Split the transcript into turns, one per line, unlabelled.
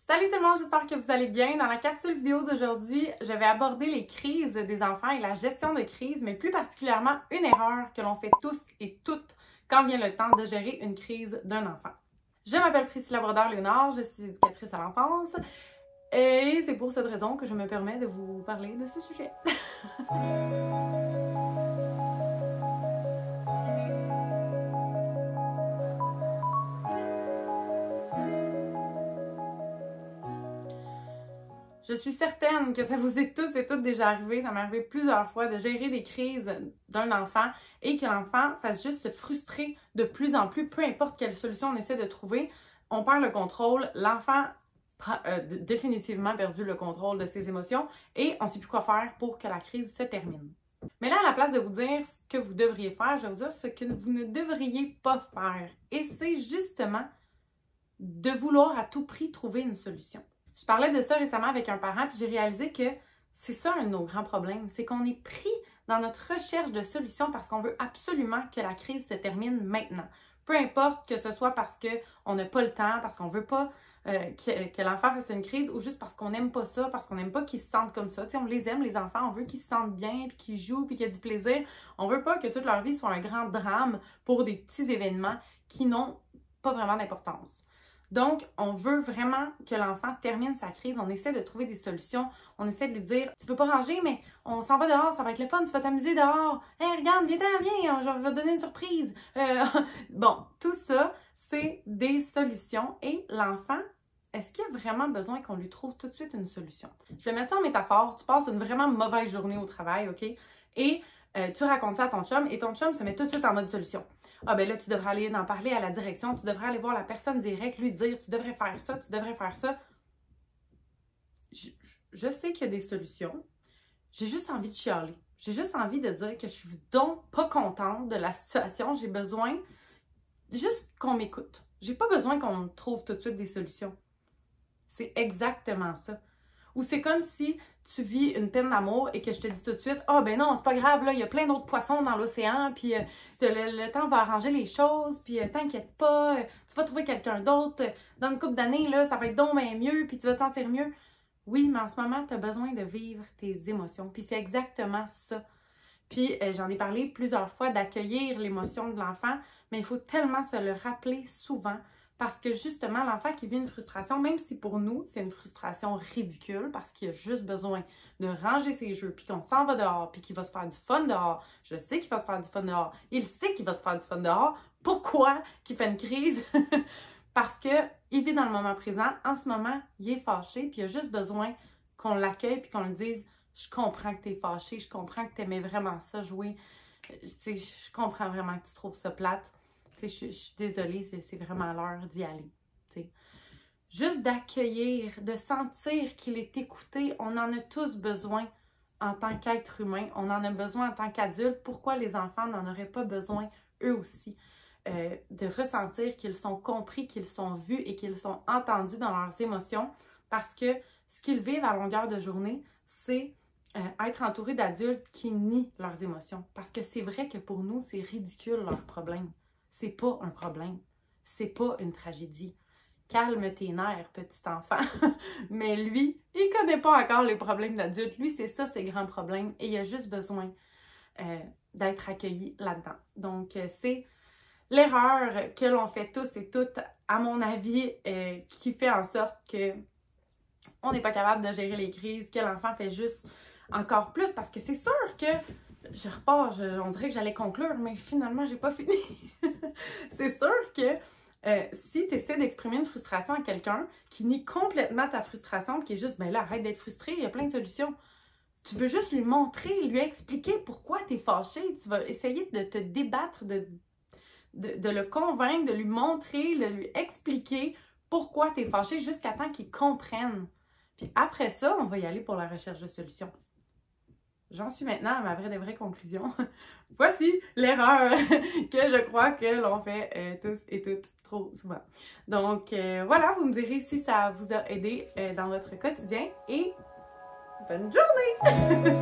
Salut tout le monde, j'espère que vous allez bien. Dans la capsule vidéo d'aujourd'hui, je vais aborder les crises des enfants et la gestion de crise, mais plus particulièrement une erreur que l'on fait tous et toutes quand vient le temps de gérer une crise d'un enfant. Je m'appelle Priscilla Brodeur-Léonard, je suis éducatrice à l'enfance et c'est pour cette raison que je me permets de vous parler de ce sujet. Je suis certaine que ça vous est tous et toutes déjà arrivé, ça m'est arrivé plusieurs fois de gérer des crises d'un enfant et que l'enfant fasse juste se frustrer de plus en plus, peu importe quelle solution on essaie de trouver, on perd le contrôle, l'enfant a définitivement perdu le contrôle de ses émotions et on ne sait plus quoi faire pour que la crise se termine. Mais là, à la place de vous dire ce que vous devriez faire, je vais vous dire ce que vous ne devriez pas faire. Et c'est justement de vouloir à tout prix trouver une solution. Je parlais de ça récemment avec un parent, puis j'ai réalisé que c'est ça un de nos grands problèmes, c'est qu'on est pris dans notre recherche de solutions parce qu'on veut absolument que la crise se termine maintenant. Peu importe que ce soit parce qu'on n'a pas le temps, parce qu'on veut pas que l'enfant fasse une crise ou juste parce qu'on n'aime pas ça, parce qu'on n'aime pas qu'ils se sentent comme ça. Tu sais, on les aime, les enfants, on veut qu'ils se sentent bien, puis qu'ils jouent, puis qu'il y a du plaisir. On veut pas que toute leur vie soit un grand drame pour des petits événements qui n'ont pas vraiment d'importance. Donc, on veut vraiment que l'enfant termine sa crise, on essaie de trouver des solutions, on essaie de lui dire « Tu peux pas ranger, mais on s'en va dehors, ça va être le fun, tu vas t'amuser dehors. Hey, regarde, viens, je vais te donner une surprise. » Bon, tout ça, c'est des solutions et l'enfant, est-ce qu'il a vraiment besoin qu'on lui trouve tout de suite une solution? Je vais mettre ça en métaphore, tu passes une vraiment mauvaise journée au travail, OK? Et tu racontes ça à ton chum et ton chum se met tout de suite en mode solution. Ah ben là, tu devrais aller en parler à la direction, tu devrais aller voir la personne directe, lui dire, tu devrais faire ça, tu devrais faire ça. Je sais qu'il y a des solutions. J'ai juste envie de chialer. J'ai juste envie de dire que je suis donc pas contente de la situation. J'ai besoin juste qu'on m'écoute. J'ai pas besoin qu'on me trouve tout de suite des solutions. C'est exactement ça. Ou c'est comme si tu vis une peine d'amour et que je te dis tout de suite « Ah ben non, c'est pas grave, là, il y a plein d'autres poissons dans l'océan, puis le temps va arranger les choses, puis t'inquiète pas, tu vas trouver quelqu'un d'autre, dans une couple d'années, là, ça va être donc bien mieux, puis tu vas te sentir mieux. » Oui, mais en ce moment, tu as besoin de vivre tes émotions, puis c'est exactement ça. Puis j'en ai parlé plusieurs fois d'accueillir l'émotion de l'enfant, mais il faut tellement se le rappeler souvent. Parce que justement, l'enfant qui vit une frustration, même si pour nous, c'est une frustration ridicule parce qu'il a juste besoin de ranger ses jeux, puis qu'on s'en va dehors, puis qu'il va se faire du fun dehors. Je sais qu'il va se faire du fun dehors. Il sait qu'il va se faire du fun dehors. Pourquoi qu'il fait une crise? Parce qu'il vit dans le moment présent. En ce moment, il est fâché, puis il a juste besoin qu'on l'accueille, puis qu'on lui dise « Je comprends que tu es fâché, je comprends que tu aimais vraiment ça jouer. Je comprends vraiment que tu trouves ça plate. » Je suis désolée, c'est vraiment l'heure d'y aller. T'sais. Juste d'accueillir, de sentir qu'il est écouté, on en a tous besoin en tant qu'être humain, on en a besoin en tant qu'adulte. Pourquoi les enfants n'en auraient pas besoin eux aussi? De ressentir qu'ils sont compris, qu'ils sont vus et qu'ils sont entendus dans leurs émotions parce que ce qu'ils vivent à longueur de journée, c'est être entouré d'adultes qui nient leurs émotions. Parce que c'est vrai que pour nous, c'est ridicule leurs problèmes. C'est pas un problème. C'est pas une tragédie. Calme tes nerfs, petit enfant. Mais lui, il connaît pas encore les problèmes d'adultes. Lui, c'est ça ses grands problèmes. Et il a juste besoin d'être accueilli là-dedans. Donc, c'est l'erreur que l'on fait tous et toutes, à mon avis, qui fait en sorte que on n'est pas capable de gérer les crises, que l'enfant fait juste encore plus. Parce que c'est sûr que je repars, on dirait que j'allais conclure, mais finalement, j'ai pas fini. C'est sûr que si tu essaies d'exprimer une frustration à quelqu'un qui nie complètement ta frustration, qui est juste, ben là, arrête d'être frustré, il y a plein de solutions. Tu veux juste lui montrer, lui expliquer pourquoi tu es fâché. Tu vas essayer de te débattre, de le convaincre, de lui montrer, de lui expliquer pourquoi tu es fâché jusqu'à temps qu'il comprenne. Puis après ça, on va y aller pour la recherche de solutions. J'en suis maintenant à ma vraie conclusion. Voici l'erreur que je crois que l'on fait tous et toutes trop souvent. Donc voilà, vous me direz si ça vous a aidé dans votre quotidien et bonne journée!